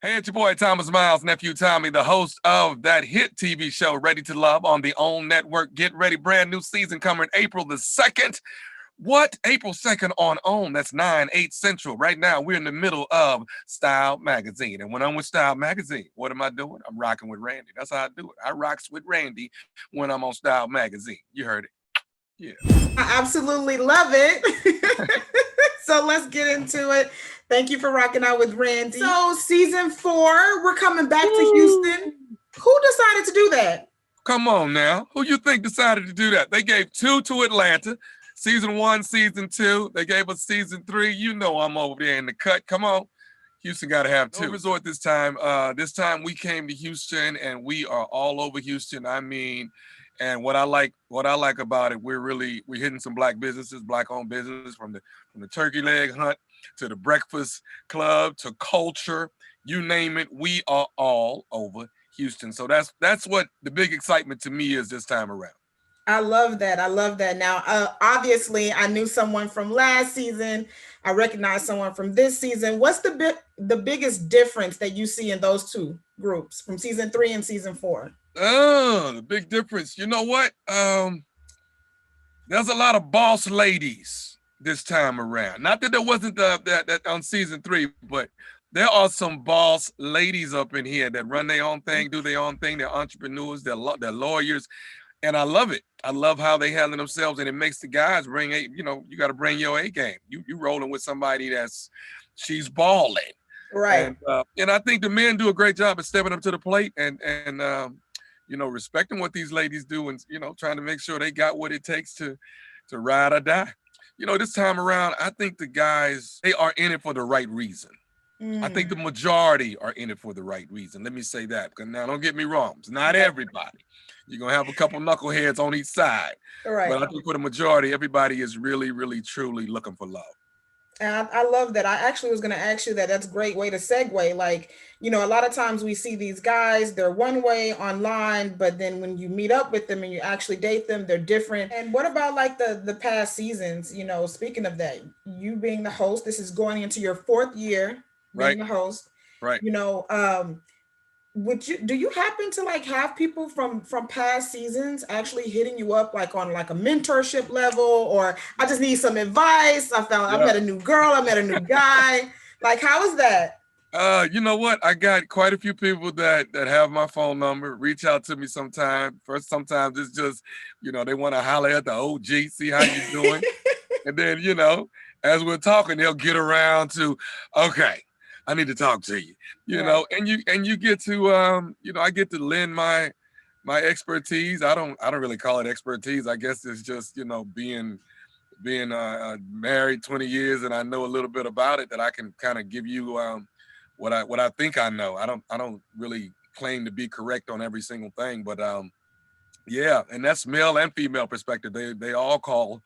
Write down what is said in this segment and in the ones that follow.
Hey, it's your boy Thomas Miles, nephew Tommy, the host of that hit TV show, Ready to Love, on the OWN Network. Get ready, brand new season coming April the 2nd. What? April 2nd on OWN. That's 9, 8 Central. Right now, we're in the middle of Style Magazine. And when I'm with Style Magazine, what am I doing? I'm rocking with Randy. That's how I do it. I rocks with Randy when I'm on Style Magazine. You heard it. Yeah. I absolutely love it. So let's get into it. Thank you for rocking out with Randy. So season 4, we're coming back to Houston. Who decided to do that? Come on now. Who you think decided to do that? They gave 2 to Atlanta. Season 1, season 2. They gave us season 3. You know I'm over there in the cut. Come on. Houston got to have 2. No resort this time. This time we came to Houston and we are all over Houston. I mean, and what I like about it, we're hitting some black businesses, black-owned business, from the turkey leg hunt to the breakfast club to culture, you name it. We are all over Houston. So that's what the big excitement to me is this time around. I love that. I love that. Now, obviously, I knew someone from last season. I recognize someone from this season. What's the biggest difference that you see in those two groups from season 3 and season 4? Oh, the big difference. You know what? There's a lot of boss ladies this time around. Not that there wasn't that on season 3, but there are some boss ladies up in here that run their own thing, do their own thing. They're entrepreneurs. They're lawyers. And I love it. I love how they handle themselves, and it makes the guys bring you got to bring your A game. You rolling with somebody she's balling. Right. And I think the men do a great job of stepping up to the plate and respecting what these ladies do, and, trying to make sure they got what it takes to ride or die. This time around, I think the guys, they are in it for the right reason. I think the majority are in it for the right reason. Let me say that. Because now, don't get me wrong. It's not everybody. You're going to have a couple knuckleheads on each side. Right. But I think for the majority, everybody is really, really, truly looking for love. And I love that. I actually was going to ask you that. That's a great way to segue. Like, a lot of times we see these guys, they're one way online, but then when you meet up with them and you actually date them, they're different. And what about like the past seasons? Speaking of that, you being the host, this is going into your 4th year being the host. Right. Do you happen to like have people from past seasons actually hitting you up like on like a mentorship level, or I just need some advice? I met a new girl, I met a new guy. Like, how is that? You know what? I got quite a few people that have my phone number, reach out to me sometime. Sometimes it's just, they want to holler at the OG, see how you doing. And then, as we're talking, they'll get around to, okay, I need to talk to you, and you get to, I get to lend my expertise. I don't really call it expertise. I guess it's just, being married 20 years, and I know a little bit about it, that I can kind of give you what I think I know. I don't really claim to be correct on every single thing, but yeah, and that's male and female perspective. They all call,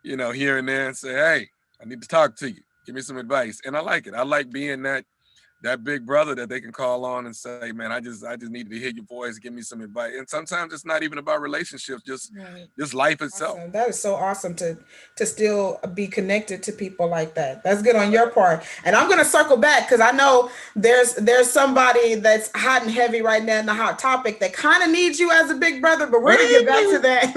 here and there and say, hey, I need to talk to you. Give me some advice. And I like it. I like being that big brother that they can call on and say, man, I just needed to hear your voice, give me some advice. And sometimes it's not even about relationships, just life itself. Awesome. That is so awesome to still be connected to people like that. That's good on your part. And I'm going to circle back because I know there's somebody that's hot and heavy right now in the hot topic that kind of needs you as a big brother, but we're going to get back to that.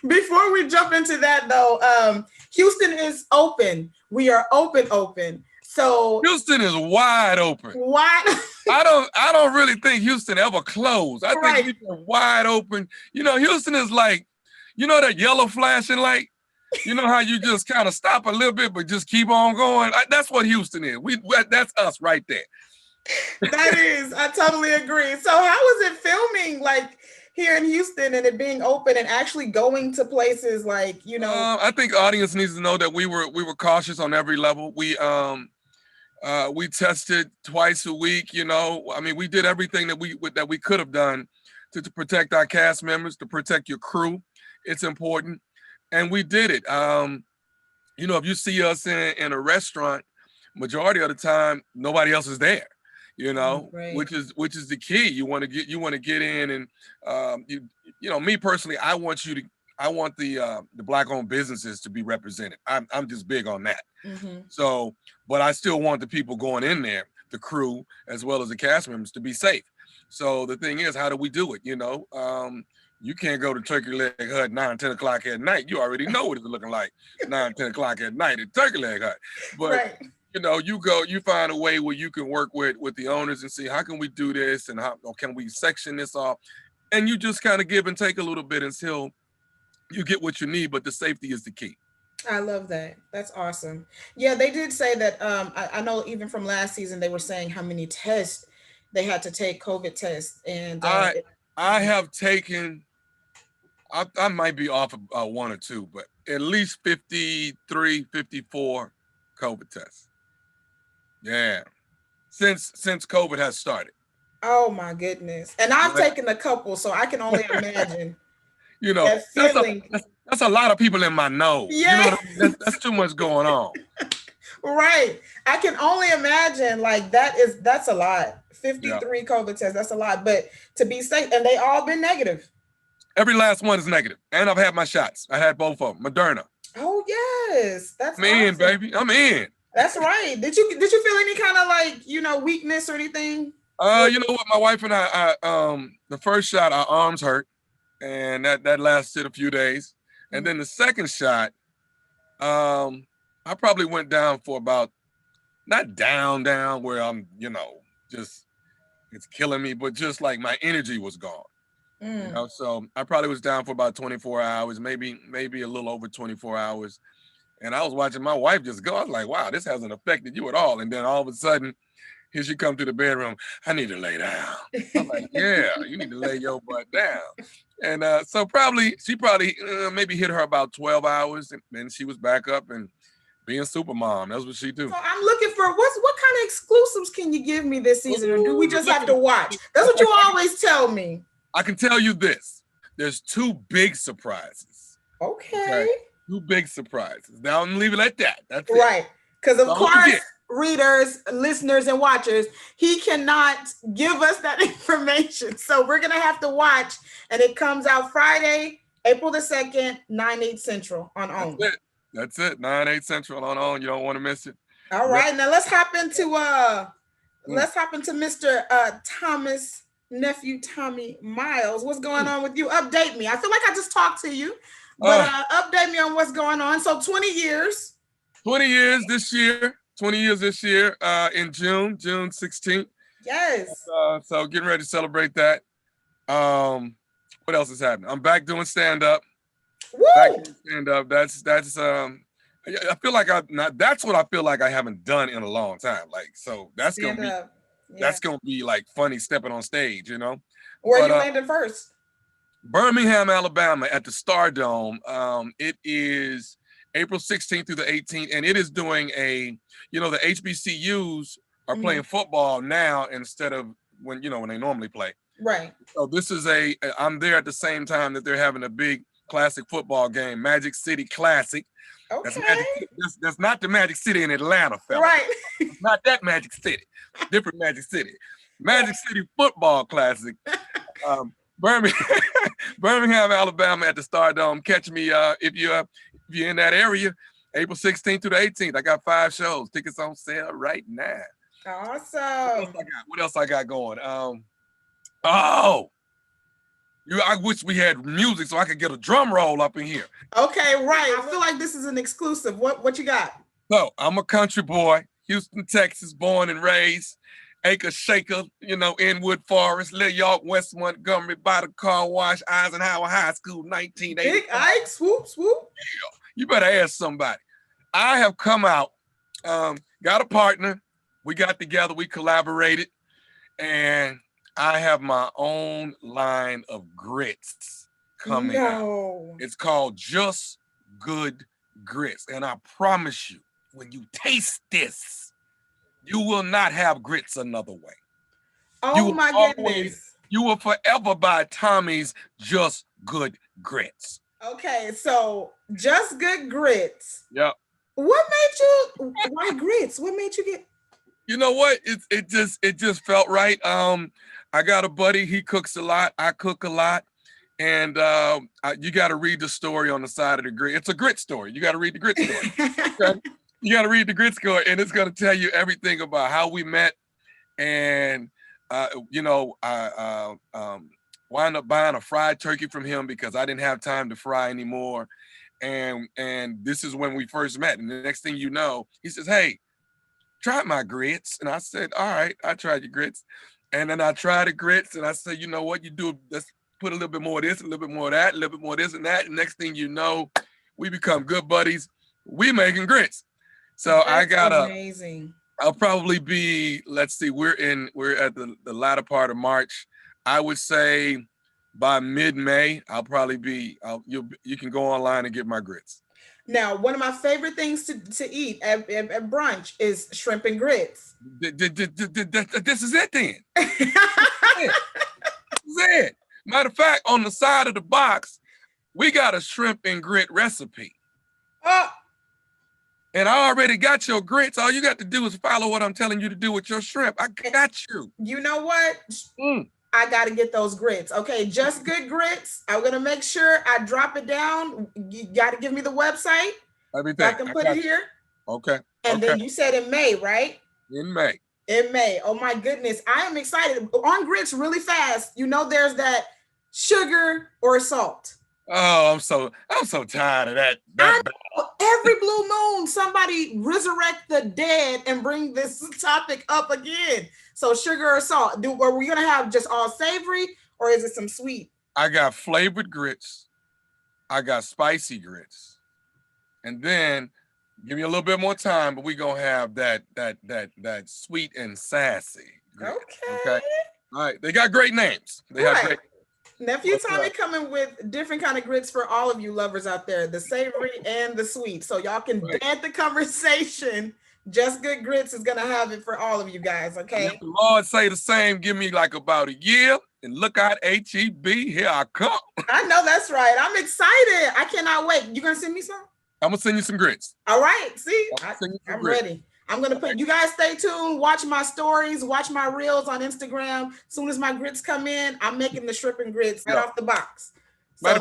Before we jump into that though, Houston is open. We are open. So Houston is wide open. I don't really think Houston ever closed. I think Houston wide open. Houston is like, that yellow flashing light. You know how you just kind of stop a little bit, but just keep on going. That's what Houston is. That's us right there. That is, I totally agree. So how is it filming like here in Houston and it being open and actually going to places like, I think the audience needs to know that we were cautious on every level. We tested twice a week, we did everything that we could have done to protect our cast members, to protect your crew. It's important. And we did it. If you see us in a restaurant, majority of the time, nobody else is there, Right. which is the key. You want to get in and, me personally, I want the black-owned businesses to be represented. I'm just big on that. Mm-hmm. So, but I still want the people going in there the crew as well as the cast members to be safe. So the thing is, how do we do it? You can't go to Turkey Leg Hut 9, 10 o'clock at night. You already know what it's looking like 9, 10 o'clock at night at Turkey Leg Hut. But Right. you find a way where you can work with the owners and see how can we do this and how or can we section this off, and you just kind of give and take a little bit until you get what you need. But the safety is the key. I love that. That's awesome. Yeah, they did say that. I know even from last season, they were saying how many tests they had to take, COVID tests, and I have taken. I might be off of one or two, but at least 53, 54 COVID tests. Yeah, since COVID has started. oh my goodness. And I've taken a couple, so I can only imagine that that's feeling. that's a lot of people in my nose. Yeah. You know what I mean? That's too much going on. Right. I can only imagine, like, that's a lot. 53 COVID tests, that's a lot. But to be safe, and they all been negative. Every last one is negative. And I've had my shots. I had both of them. Moderna. Oh yes. That's I'm in, baby. I'm in. That's right. Did you feel any kind of, like, weakness or anything? You know what? My wife and I the first shot, our arms hurt, and that lasted a few days. And then the second shot, I probably went down for about, not down where I'm, just it's killing me, but just like my energy was gone. So I probably was down for about 24 hours, maybe a little over 24 hours. And I was watching my wife just go. I was like, wow, this hasn't affected you at all. And then all of a sudden, here she come to the bedroom. I need to lay down. I'm like, yeah, you need to lay your butt down. And so she probably maybe hit her about 12 hours, and then she was back up and being super mom. That's what she do. So I'm looking for what kind of exclusives can you give me this season, or do we just have to watch? That's what you always tell me. I can tell you this. There's two big surprises. Okay. 2 big surprises. Now I'm leaving it at that. That's it. Right. Because of course, readers, listeners, and watchers, he cannot give us that information. So we're gonna have to watch, and it comes out Friday, April the 2nd, 9/8 Central on OWN. That's it. 9/8 Central on OWN. You don't want to miss it. All right. Now let's hop into Mr. Thomas, nephew Tommy Miles. What's going on with you? Update me. I feel like I just talked to you, but update me on what's going on. So 20 years. 20 years this year. 20 years this year in June 16th. Yes. So getting ready to celebrate that. What else is happening? I'm back doing stand-up. Woo! Back doing stand-up. That's I feel like that's what I feel like I haven't done in a long time. Like, so that's gonna be that's gonna be like funny stepping on stage, Where you landed first? Birmingham, Alabama at the Stardome. It is April 16th through the 18th, and it is doing the HBCUs are playing football now instead of when they normally play. Right. So this is I'm there at the same time that they're having a big classic football game, Magic City Classic. Okay. That's not the Magic City in Atlanta, fella. Right. Not that Magic City. Different Magic City. Magic City Football Classic. Birmingham, Alabama at the Stardome. Catch me if you're in that area, April 16th through the 18th. I got 5 shows. Tickets on sale right now. Awesome. What else I got going? I wish we had music so I could get a drum roll up in here. Okay, right. I feel like this is an exclusive. What you got? So I'm a country boy, Houston, Texas, born and raised. Acre Shaker, Inwood Forest, Little York, West Montgomery, by the car wash, Eisenhower High School, 1980. Big Ike, swoop, swoop. Yeah, you better ask somebody. I have come out, got a partner. We got together, we collaborated, and I have my own line of grits coming out. It's called Just Good Grits. And I promise you, when you taste this, you will not have grits another way. Oh my goodness. You will forever buy Tommy's Just Good Grits. Okay, so Just Good Grits. Yep. Why grits? What made you get? You know what? It just felt right. I got a buddy, he cooks a lot, I cook a lot. And you got to read the story on the side of the grit. It's a grit story. You got to read the grit story. Okay? You got to read the grit story, and it's going to tell you everything about how we met, and wound up buying a fried turkey from him because I didn't have time to fry anymore. And this is when we first met. And the next thing you know, he says, "Hey, try my grits." And I said, "All right, I tried your grits." And then I tried the grits, and I said, "You know what? You do, let's put a little bit more of this, a little bit more of that, a little bit more of this and that." And next thing you know, we become good buddies. We making grits. So That's amazing. I'll probably be, let's see, we're at the latter part of March. I would say by mid-May, I'll probably be, you can go online and get my grits. Now, one of my favorite things to eat at brunch is shrimp and grits. This is it then. This is it. Matter of fact, on the side of the box, we got a shrimp and grit recipe. And I already got your grits. All you got to do is follow what I'm telling you to do with your shrimp. I got you. You know what? I got to get those grits. Okay, Just Good Grits. I'm going to make sure I drop it down. You got to give me the website. Everything. So I can put it here. Okay. And then you said in May, right? In May. In May. Oh my goodness. I am excited. On grits really fast. You know, there's that sugar or salt. Oh, I'm so tired of that. Every blue moon, somebody resurrect the dead and bring this topic up again. So sugar or salt? Are we gonna have just all savory, or is it some sweet? I got flavored grits. I got spicy grits, and then give me a little bit more time, but we gonna have that sweet and sassy. Grits. Okay. All right. They got great names. They have great. Nephew Tommy coming with different kind of grits for all of you lovers out there, the savory and the sweet. So y'all can add the conversation. Just Good Grits is going to have it for all of you guys, okay? If the Lord say the same, give me like about a year, and look out, HEB, here I come. I know that's right. I'm excited. I cannot wait. You going to send me some? I'm going to send you some grits. All right. See, I'm ready. I'm going to put, you guys stay tuned, watch my stories, watch my reels on Instagram. As soon as my grits come in, I'm making the shrimp and grits right off the box. So matter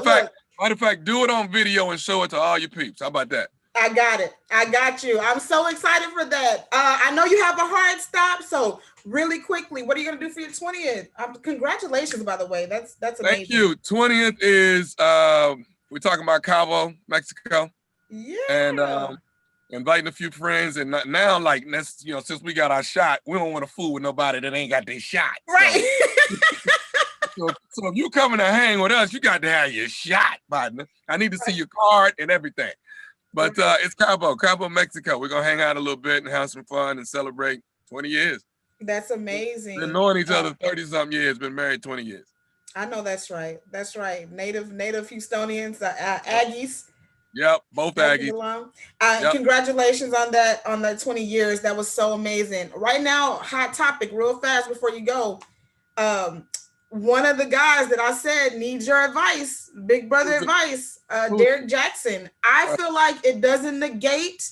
of fact, do it on video and show it to all your peeps. How about that? I got it. I got you. I'm so excited for that. I know you have a hard stop, so really quickly, what are you going to do for your 20th? Congratulations, by the way. That's amazing. Thank you. 20th is, we're talking about Cabo, Mexico. Yeah. And inviting a few friends, and now, like, that's, since we got our shot, we don't want to fool with nobody that ain't got their shot. Right. So if you coming to hang with us, you got to have your shot, partner. I need to see your card and everything. But it's Cabo, Mexico. We're going to hang out a little bit and have some fun and celebrate 20 years. That's amazing. Been knowing each other 30-something years, been married 20 years. I know that's right. That's right. Native Houstonians, Aggies. Yep, both Aggies. Congratulations on that 20 years. That was so amazing. Right now, hot topic, real fast before you go. One of the guys that I said needs your advice, big brother advice, Derek Jackson. I feel like it doesn't negate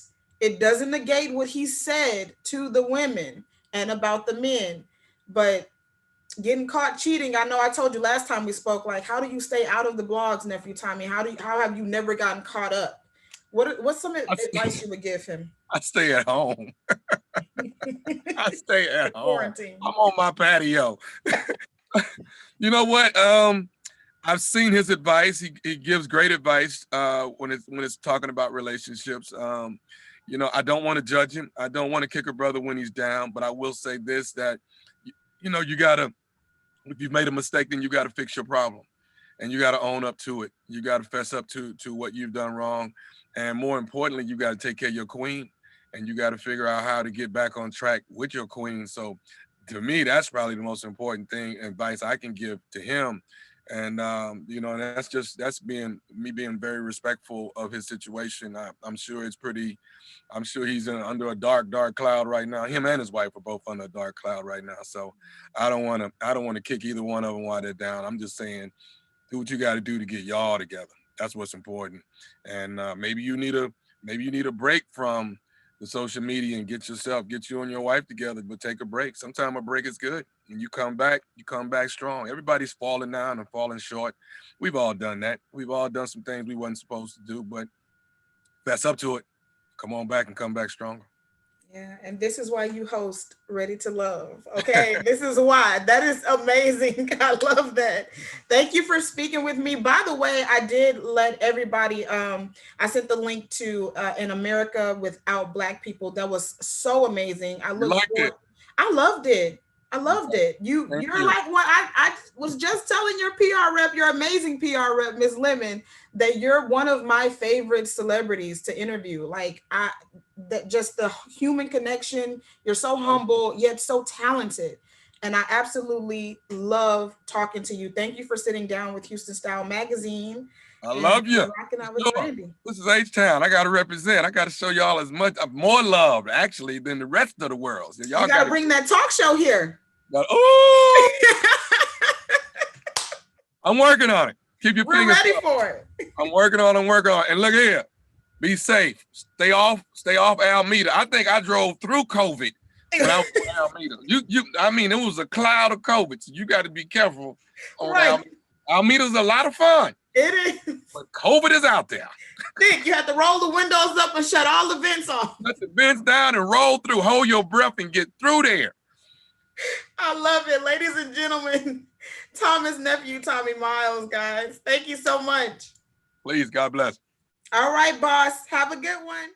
what he said to the women and about the men, but getting caught cheating. I know I told you last time we spoke, like, how do you stay out of the blogs, Nephew Tommy? How have you never gotten caught up? What's some advice you would give him? I stay at home. I stay at home. Quarantine. I'm on my patio. You know what? I've seen his advice. He gives great advice when it's talking about relationships. I don't want to judge him. I don't want to kick a brother when he's down, but I will say this, that you gotta, if you've made a mistake, then you gotta fix your problem, and you gotta own up to it. You gotta fess up to what you've done wrong, and more importantly, you gotta take care of your queen, and you gotta figure out how to get back on track with your queen. So, to me, that's probably the most important advice I can give to him. And that's being very respectful of his situation. I'm sure he's under a dark cloud right now. Him and his wife are both under a dark cloud right now. So I don't want to kick either one of them while they're down. I'm just saying, do what you got to do to get y'all together. That's what's important. And maybe you need a break from the social media and get you and your wife together, but take a break. Sometimes a break is good. And you come back strong. Everybody's falling down and falling short. We've all done that. We've all done some things we wasn't supposed to do, but fess up to it. Come on back and come back stronger. Yeah, and this is why you host Ready to Love. Okay, this is why. That is amazing. I love that. Thank you for speaking with me. By the way, I did let everybody I sent the link to In America Without Black People. That was so amazing. I You look liked it. forward. I loved it. I loved it. Thank You're you. like what I was just telling your PR rep, your amazing PR rep, Miss Lemon, that you're one of my favorite celebrities to interview. Like I that just the human connection. You're so humble yet so talented, and I absolutely love talking to you. Thank you for sitting down with Houston Style Magazine I and love you. rocking out with Sure. Brandy. This is H-Town. I got to represent. I got to show y'all as much more love, actually, than the rest of the world. So y'all You got to bring that talk show here. Oh, I'm working on it. Keep your We're fingers ready up. for it. I'm working on it. And look here. Be safe. Stay off Alameda. I think I drove through COVID when I was on Alameda. I mean, it was a cloud of COVID. So you got to be careful on Alameda. Alameda's a lot of fun. It is. But COVID is out there. Think you have to roll the windows up and shut all the vents off. Let the vents down and roll through. Hold your breath and get through there. I love it. Ladies and gentlemen, Thomas' nephew, Tommy Miles, guys. Thank you so much. Please, God bless. All right, boss. Have a good one.